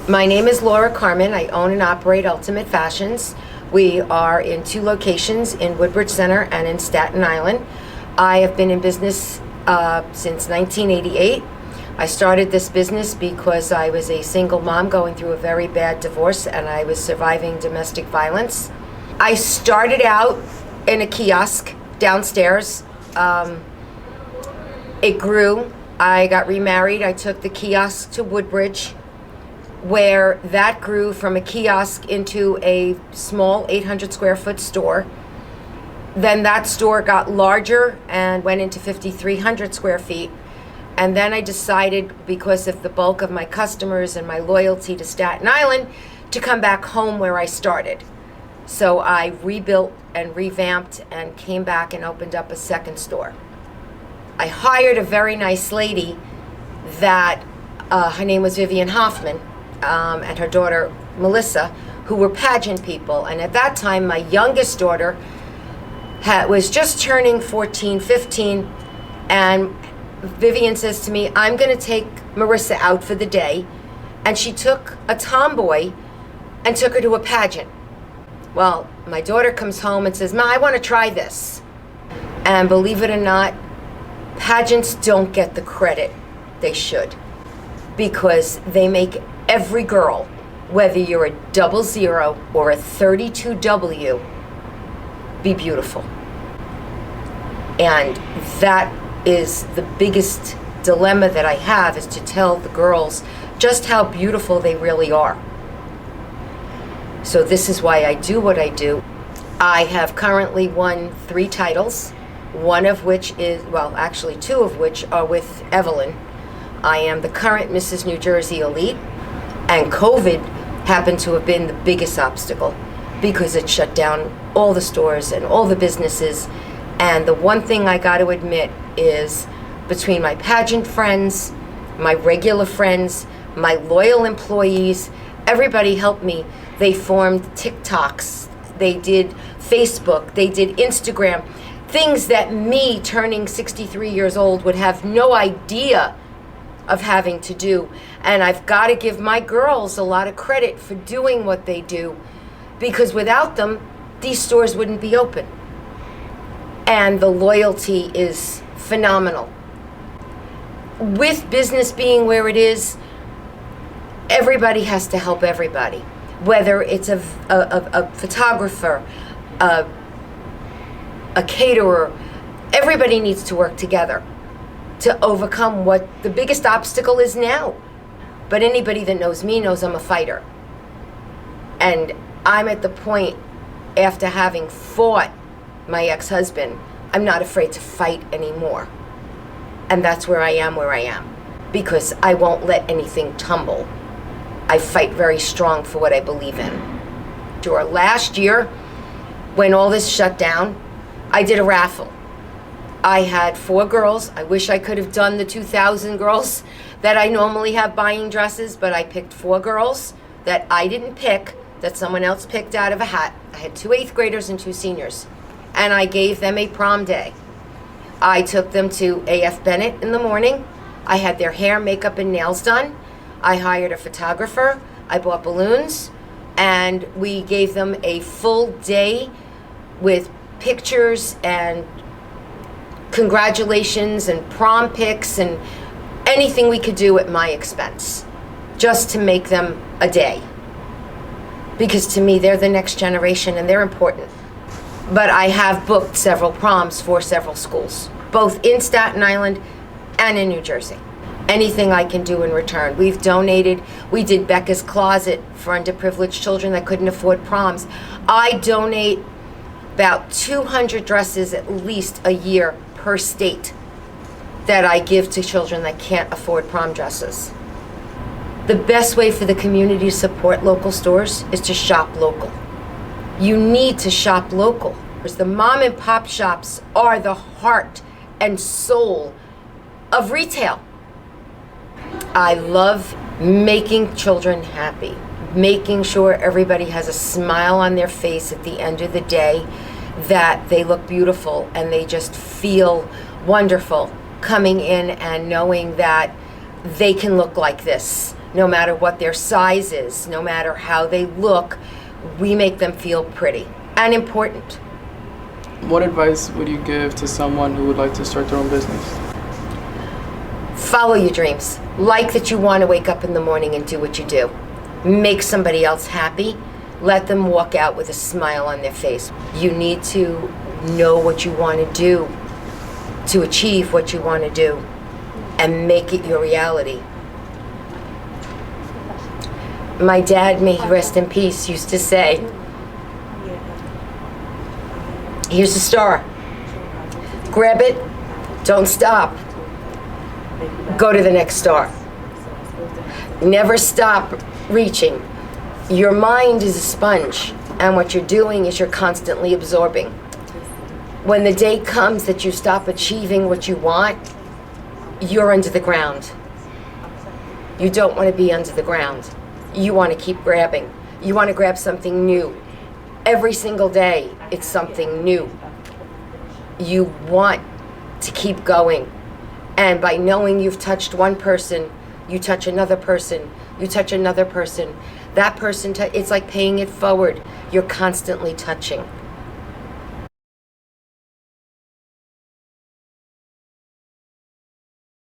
My name is Laura Karmin. I own and operate Ultimate Fashions. We are in 2 locations, in Woodbridge Center and in Staten Island. I have been in business since 1988. I started this business because I was a single mom going through a very bad divorce and I was surviving domestic violence. I started out in a kiosk downstairs. It grew. I got remarried. I took the kiosk to Woodbridge, where that grew from a kiosk into a small 800 square foot store. Then that store got larger and went into 5,300 square feet. And then I decided, because of the bulk of my customers and my loyalty to Staten Island, to come back home where I started. So I rebuilt and revamped and came back and opened up a second store. I hired a very nice lady that, her name was Vivian Hoffman, and her daughter Melissa, who were pageant people. And at that time, my youngest daughter was just turning 14, 15, and Vivian says to me, I'm going to take Marissa out for the day. And she took a tomboy and took her to a pageant. Well, my daughter comes home and says, Ma, I want to try this. And believe it or not, pageants don't get the credit they should, because they make every girl, whether you're a 00 or a 32W, be beautiful. And that is the biggest dilemma that I have, is to tell the girls just how beautiful they really are. So this is why I do what I do. I have currently won 3 titles, one of which is, well, actually 2 of which are with Evelyn. I am the current Mrs. New Jersey Elite, and COVID happened to have been the biggest obstacle because it shut down all the stores and all the businesses. And the one thing I got to admit is, between my pageant friends, my regular friends, my loyal employees, everybody helped me. They formed TikToks, they did Facebook, they did Instagram, things that me, turning 63 years old, would have no idea of having to do. And I've got to give my girls a lot of credit for doing what they do, because without them, these stores wouldn't be open. And the loyalty is phenomenal. With business being where it is, everybody has to help everybody. Whether it's a photographer, a caterer, everybody needs to work together to overcome what the biggest obstacle is now. But anybody that knows me knows I'm a fighter. And I'm at the point, after having fought my ex-husband, I'm not afraid to fight anymore. And that's where I am, because I won't let anything tumble. I fight very strong for what I believe in. Last year, when all this shut down, I did a raffle. I had 4 girls. I wish I could have done the 2,000 girls that I normally have buying dresses, but I picked 4 girls that I didn't pick, that someone else picked out of a hat. I had 2 8th graders and 2 seniors, and I gave them a prom day. I took them to A.F. Bennett in the morning. I had their hair, makeup, and nails done. I hired a photographer. I bought balloons, and we gave them a full day with pictures and congratulations and prom pics and anything we could do at my expense, just to make them a day. Because to me, they're the next generation and they're important. But I have booked several proms for several schools, both in Staten Island and in New Jersey. Anything I can do in return. We've donated. We did Becca's Closet for underprivileged children that couldn't afford proms. I donate about 200 dresses at least a year per state that I give to children that can't afford prom dresses. The best way for the community to support local stores is to shop local. You need to shop local. The mom and pop shops are the heart and soul of retail. I love making children happy, making sure everybody has a smile on their face at the end of the day, that they look beautiful and they just feel wonderful coming in and knowing that they can look like this no matter what their size is, no matter how they look, we make them feel pretty and important. What advice would you give to someone who would like to start their own business? Follow your dreams. Like that you want to wake up in the morning and do what you do. Make somebody else happy. Let them walk out with a smile on their face. You need to know what you want to do to achieve what you want to do and make it your reality. My dad, may he rest in peace, used to say, here's a star. Grab it, don't stop. Go to the next star. Never stop reaching. Your mind is a sponge, and what you're doing is you're constantly absorbing. When the day comes that you stop achieving what you want, you're under the ground. You don't want to be under the ground. You want to keep grabbing. You want to grab something new. Every single day, it's something new. You want to keep going. And by knowing you've touched one person, you touch another person, you touch another person. That person, it's like paying it forward. You're constantly touching.